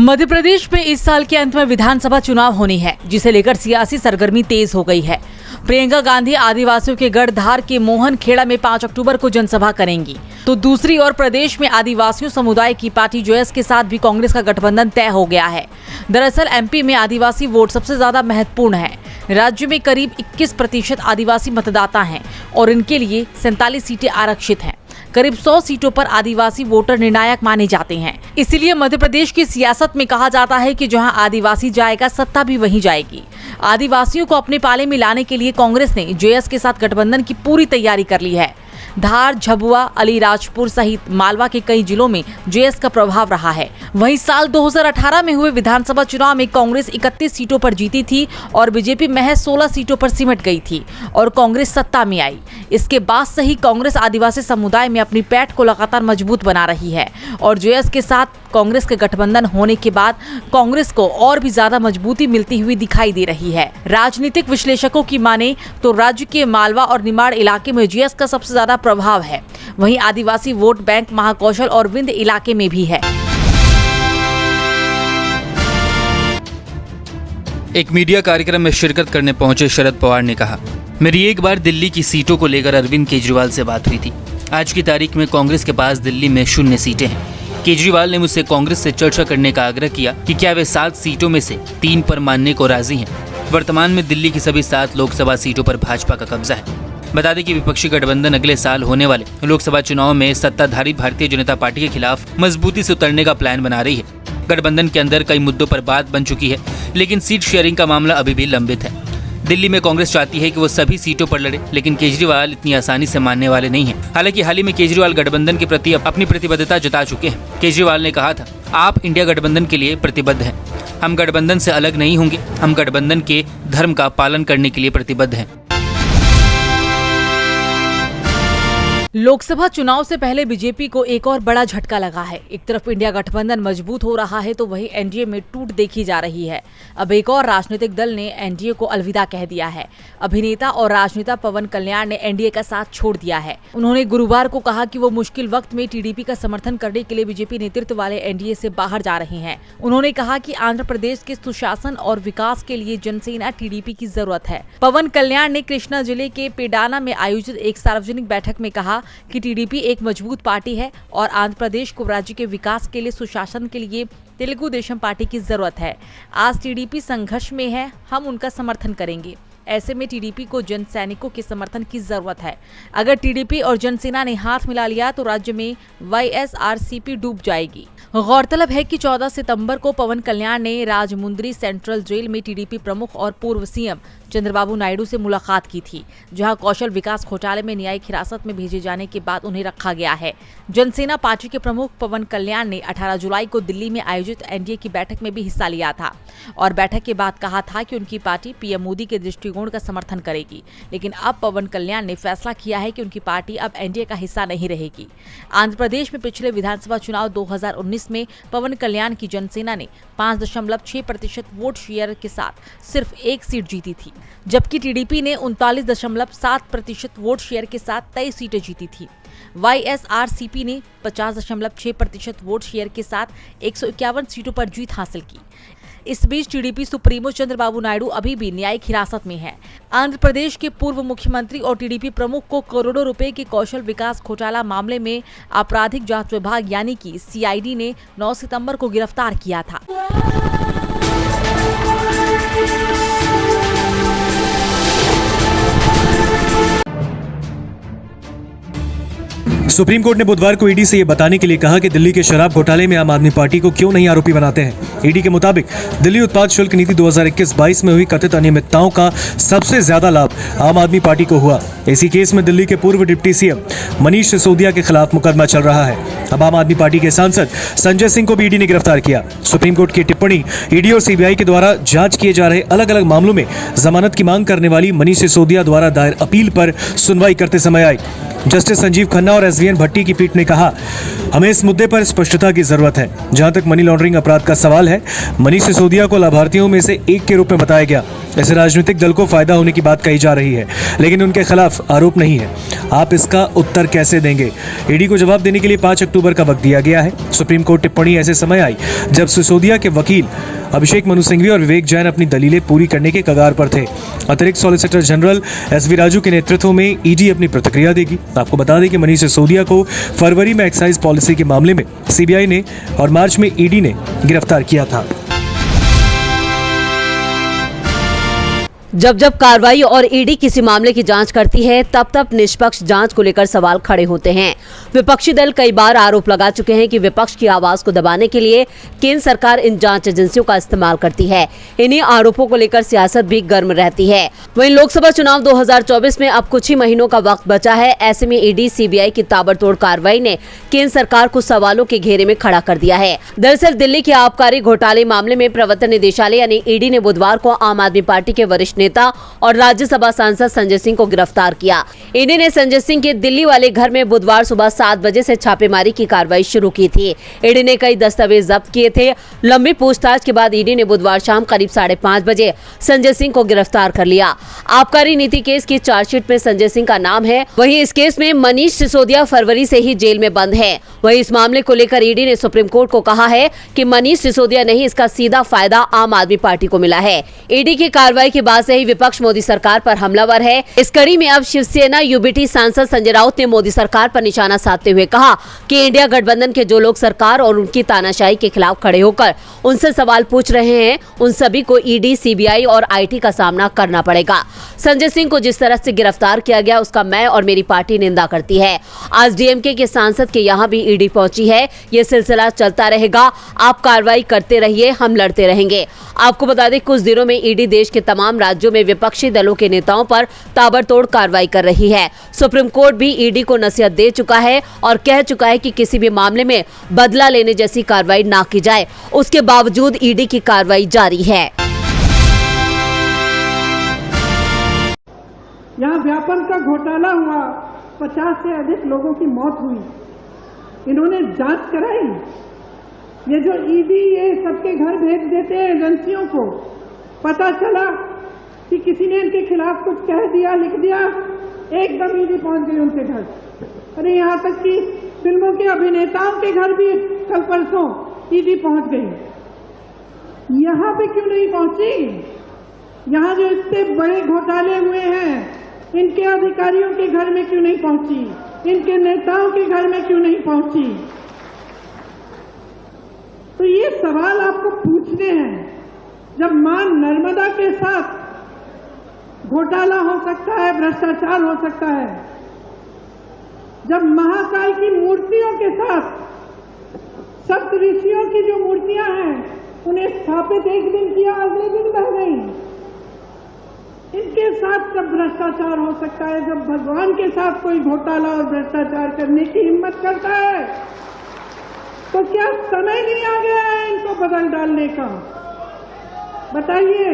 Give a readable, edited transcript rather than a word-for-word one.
मध्य प्रदेश में इस साल के अंत में विधानसभा चुनाव होनी है, जिसे लेकर सियासी सरगर्मी तेज हो गई है। प्रियंका गांधी आदिवासियों के गढ़ धार के मोहन खेड़ा में 5 अक्टूबर को जनसभा करेंगी, तो दूसरी ओर प्रदेश में आदिवासियों समुदाय की पार्टी जेएस के साथ भी कांग्रेस का गठबंधन तय हो गया है। दरअसल एमपी में आदिवासी वोट सबसे ज्यादा महत्वपूर्ण है। राज्य में करीब 21% आदिवासी मतदाता हैं और इनके लिए 47 सीटें आरक्षित हैं। करीब 100 सीटों पर आदिवासी वोटर निर्णायक माने जाते हैं। इसीलिए मध्य प्रदेश की सियासत में कहा जाता है कि जहां आदिवासी जाएगा, सत्ता भी वहीं जाएगी। आदिवासियों को अपने पाले में लाने के लिए कांग्रेस ने जेएस के साथ गठबंधन की पूरी तैयारी कर ली है। धार, झबुआ, अलीराजपुर सहित मालवा के कई जिलों में जेएस का प्रभाव रहा है। वहीं साल 2018 में हुए विधानसभा चुनाव में कांग्रेस 31 सीटों पर जीती थी और बीजेपी महज 16 सीटों पर सिमट गई थी और कांग्रेस सत्ता में आई। इसके बाद से ही कांग्रेस आदिवासी समुदाय में अपनी पैठ को लगातार मजबूत बना रही है और जेएस के साथ कांग्रेस के गठबंधन होने के बाद कांग्रेस को और भी ज्यादा मजबूती मिलती हुई दिखाई दे रही है। राजनीतिक विश्लेषकों की माने तो राज्य के मालवा और निमाड़ इलाके में जेएस का सबसे ज्यादा प्रभाव है। वहीं आदिवासी वोट बैंक महाकौशल और विंध्य इलाके में भी है। एक मीडिया कार्यक्रम में शिरकत करने पहुंचे शरद पवार ने कहा, मेरी एक बार दिल्ली की सीटों को लेकर अरविंद केजरीवाल से बात हुई थी। आज की तारीख में कांग्रेस के पास दिल्ली में 0 सीटें हैं। केजरीवाल ने मुझसे कांग्रेस से चर्चा करने का आग्रह किया कि क्या वे 7 सीटों में से 3 पर मानने को राजी हैं। वर्तमान में दिल्ली की सभी 7 लोकसभा सीटों पर भाजपा का कब्जा है। बता दें कि विपक्षी गठबंधन अगले साल होने वाले लोकसभा चुनाव में सत्ताधारी भारतीय जनता पार्टी के खिलाफ मजबूती से उतरने का प्लान बना रही है। गठबंधन के अंदर कई मुद्दों पर बात बन चुकी है, लेकिन सीट शेयरिंग का मामला अभी भी लंबित है। दिल्ली में कांग्रेस चाहती है कि वो सभी सीटों पर लड़े, लेकिन केजरीवाल इतनी आसानी से मानने वाले नहीं हैं। हालांकि हाल ही में केजरीवाल गठबंधन के प्रति अपनी प्रतिबद्धता जता चुके हैं। केजरीवाल ने कहा था, आप इंडिया गठबंधन के लिए प्रतिबद्ध हैं। हम गठबंधन से अलग नहीं होंगे। हम गठबंधन के धर्म का पालन करने के लिए प्रतिबद्ध हैं। लोकसभा चुनाव से पहले बीजेपी को एक और बड़ा झटका लगा है। एक तरफ इंडिया गठबंधन मजबूत हो रहा है तो वहीं एनडीए में टूट देखी जा रही है। अब एक और राजनीतिक दल ने एनडीए को अलविदा कह दिया है। अभिनेता और राजनेता पवन कल्याण ने एनडीए का साथ छोड़ दिया है। उन्होंने गुरुवार को कहा कि वो मुश्किल वक्त में टीडीपी का समर्थन करने के लिए बीजेपी नेतृत्व वाले एनडीए से बाहर जा रहे हैं। उन्होंने कहा कि आंध्र प्रदेश के सुशासन और विकास के लिए जनसेना टीडीपी की जरूरत है। पवन कल्याण ने कृष्णा जिले के पेडाना में आयोजित एक सार्वजनिक बैठक में कहा कि टीडीपी एक मजबूत पार्टी है और आंध्र प्रदेश को राज्य के विकास के लिए, सुशासन के लिए तेलुगु देशम पार्टी की जरूरत है। आज टीडीपी संघर्ष में है, हम उनका समर्थन करेंगे। ऐसे में टीडीपी को जन सैनिकों के समर्थन की जरूरत है। अगर टीडीपी और जनसेना ने हाथ मिला लिया तो राज्य में वाईएसआरसीपी डूब जाएगी। गौरतलब है कि 14 सितंबर को पवन कल्याण ने राजमुंद्री सेंट्रल जेल में टीडीपी प्रमुख और पूर्व सीएम चंद्रबाबू नायडू से मुलाकात की थी, जहां कौशल विकास घोटाले में न्यायिक हिरासत में भेजे जाने के बाद उन्हें रखा गया है। जनसेना पार्टी के प्रमुख पवन कल्याण ने 18 जुलाई को दिल्ली में आयोजित एनडीए की बैठक में भी हिस्सा लिया था और बैठक के बाद कहा था कि उनकी पार्टी पीएम मोदी के दृष्टिकोण का समर्थन करेगी। लेकिन अब पवन कल्याण ने फैसला किया है कि उनकी पार्टी अब एनडीए का हिस्सा नहीं रहेगी। आंध्र प्रदेश में पिछले विधानसभा चुनाव 2019 में पवन कल्याण की जनसेना ने 5.6% वोट शेयर के साथ सिर्फ 1 सीट जीती थी, जबकि टीडीपी ने 39.7% वोट शेयर के साथ 23 सीटें जीती थी। वाईएसआरसीपी ने 50.6% वोट शेयर के साथ 151 सीटों पर जीत हासिल की। इस बीच टीडीपी सुप्रीमो चंद्रबाबू नायडू अभी भी न्यायिक हिरासत में है। आंध्र प्रदेश के पूर्व मुख्यमंत्री और टीडीपी प्रमुख को करोड़ों रुपए के कौशल विकास घोटाला मामले में आपराधिक जांच विभाग यानी कि सीआईडी ने 9 सितंबर को गिरफ्तार किया था। सुप्रीम कोर्ट ने बुधवार को ईडी से ये बताने के लिए कहा कि दिल्ली के शराब घोटाले में आम आदमी पार्टी को क्यों नहीं आरोपी बनाते हैं। ईडी के मुताबिक दिल्ली उत्पाद शुल्क नीति 2021-22 में हुई कथित अनियमितताओं का सबसे ज्यादा लाभ आम आदमी पार्टी को हुआ। इसी केस में दिल्ली के पूर्व डिप्टी सीएम मनीष सिसोदिया के खिलाफ मुकदमा चल रहा है। अब आम आदमी पार्टी के सांसद संजय सिंह को भी ईडी ने गिरफ्तार किया। सुप्रीम कोर्ट की टिप्पणी ईडी और सीबीआई के द्वारा जांच किए जा रहे अलग अलग मामलों में जमानत की मांग करने वाली मनीष सिसोदिया द्वारा दायर अपील पर सुनवाई करते समय आई। जस्टिस संजीव खन्ना और एसवीएन भट्टी की पीठ ने कहा, हमें इस मुद्दे पर स्पष्टता की जरूरत है। जहां तक मनी लॉन्ड्रिंग अपराध का सवाल है, मनीष सिसोदिया को लाभार्थियों में से एक के रूप में बताया गया। ऐसे राजनीतिक दल को फायदा होने की बात कही जा रही है, लेकिन उनके खिलाफ आरोप नहीं है। आप इसका उत्तर कैसे देंगे? ईडी को जवाब देने के लिए 5 अक्टूबर का वक्त दिया गया है। सुप्रीम कोर्ट टिप्पणी ऐसे समय आई जब सिसोदिया के वकील अभिषेक मनु सिंघवी और विवेक जैन अपनी दलीलें पूरी करने के कगार पर थे। अतिरिक्त सॉलिसिटर जनरल एसवी राजू के नेतृत्व में ईडी अपनी प्रतिक्रिया देगी। आपको बता दें कि मनीष सिसोदिया को फरवरी में एक्साइज पॉलिसी के मामले में सीबीआई ने और मार्च में ईडी ने गिरफ्तार किया था। जब जब कार्रवाई और ईडी किसी मामले की जांच करती है तब तब निष्पक्ष जांच को लेकर सवाल खड़े होते हैं। विपक्षी दल कई बार आरोप लगा चुके हैं कि विपक्ष की आवाज को दबाने के लिए केंद्र सरकार इन जांच एजेंसियों का इस्तेमाल करती है। इन्हीं आरोपों को लेकर सियासत भी गर्म रहती है। वहीं लोकसभा चुनाव 2024 में अब कुछ ही महीनों का वक्त बचा है। ऐसे में ईडी सीबीआई की ताबड़तोड़ कार्रवाई ने केंद्र सरकार को सवालों के घेरे में खड़ा कर दिया है। दरअसल दिल्ली के आबकारी घोटाले मामले में प्रवर्तन निदेशालय यानी ईडी ने बुधवार को आम आदमी पार्टी के वरिष्ठ नेता और राज्यसभा सांसद संजय सिंह को गिरफ्तार किया। ईडी ने संजय सिंह के दिल्ली वाले घर में बुधवार सुबह 7 बजे से छापेमारी की कार्रवाई शुरू की थी। ईडी ने कई दस्तावेज जब्त किए थे। लंबी पूछताछ के बाद ईडी ने बुधवार शाम करीब 5:30 बजे संजय सिंह को गिरफ्तार कर लिया। आबकारी नीति केस की चार्जशीट में संजय सिंह का नाम है। वहीं इस केस में मनीष सिसोदिया फरवरी से ही जेल में बंद है। वहीं इस मामले को लेकर ईडी ने सुप्रीम कोर्ट को कहा है कि मनीष सिसोदिया नहीं, इसका सीधा फायदा आम आदमी पार्टी को मिला है। ईडी की कार्रवाई के बाद से ही विपक्ष मोदी सरकार पर हमलावर है। इस कड़ी में अब शिवसेना यूबीटी सांसद संजय राउत ने मोदी सरकार पर निशाना साधते हुए कहा कि इंडिया गठबंधन के जो लोग सरकार और उनकी तानाशाही के खिलाफ खड़े होकर उनसे सवाल पूछ रहे हैं, उन सभी को ईडी, सीबीआई और आईटी का सामना करना पड़ेगा। संजय सिंह को जिस तरह से गिरफ्तार किया गया उसका मैं और मेरी पार्टी निंदा करती है। आज डीएमके के सांसद के यहाँ भी ईडी पहुंची है। ये सिलसिला चलता रहेगा। आप कार्रवाई करते रहिए, हम लड़ते रहेंगे। आपको बता दें कुछ दिनों में ईडी देश के तमाम राज्यों में विपक्षी दलों के नेताओं पर ताबड़तोड़ कार्रवाई कर रही है। सुप्रीम कोर्ट भी ईडी को नसीहत दे चुका है और कह चुका है कि किसी भी मामले में बदला लेने जैसी कार्रवाई ना की जाए। उसके बावजूद ईडी की कार्रवाई जारी है। यहाँ व्यापम का घोटाला हुआ, 50 से अधिक लोगों की मौत हुई। इन्होंने जांच कराई। ये जो ईडी ये सबके घर भेज देते हैं एजेंसियों को, पता चला कि किसी ने इनके खिलाफ कुछ कह दिया, लिख दिया, एकदम ईडी पहुंच गई उनके घर। अरे यहाँ तक कि फिल्मों के अभिनेताओं के घर भी कल परसों ईडी पहुंच गई। यहाँ पे क्यों नहीं पहुंची? यहाँ जो इतने बड़े घोटाले हुए हैं, इनके अधिकारियों के घर में क्यों नहीं पहुंची? इनके नेताओं के घर में क्यों नहीं पहुंची? तो ये सवाल आपको पूछने हैं। जब मां नर्मदा के साथ घोटाला हो सकता है, भ्रष्टाचार हो सकता है, जब महाकाल की मूर्तियों के साथ सप्त ऋषियों की जो मूर्तियां हैं उन्हें स्थापित एक दिन किया, अगले दिन बह गई, इनके साथ जब भ्रष्टाचार हो सकता है, जब भगवान के साथ कोई घोटाला और भ्रष्टाचार करने की हिम्मत करता है, तो क्या समय नहीं आ गया है इनको बदल डालने का? बताइए।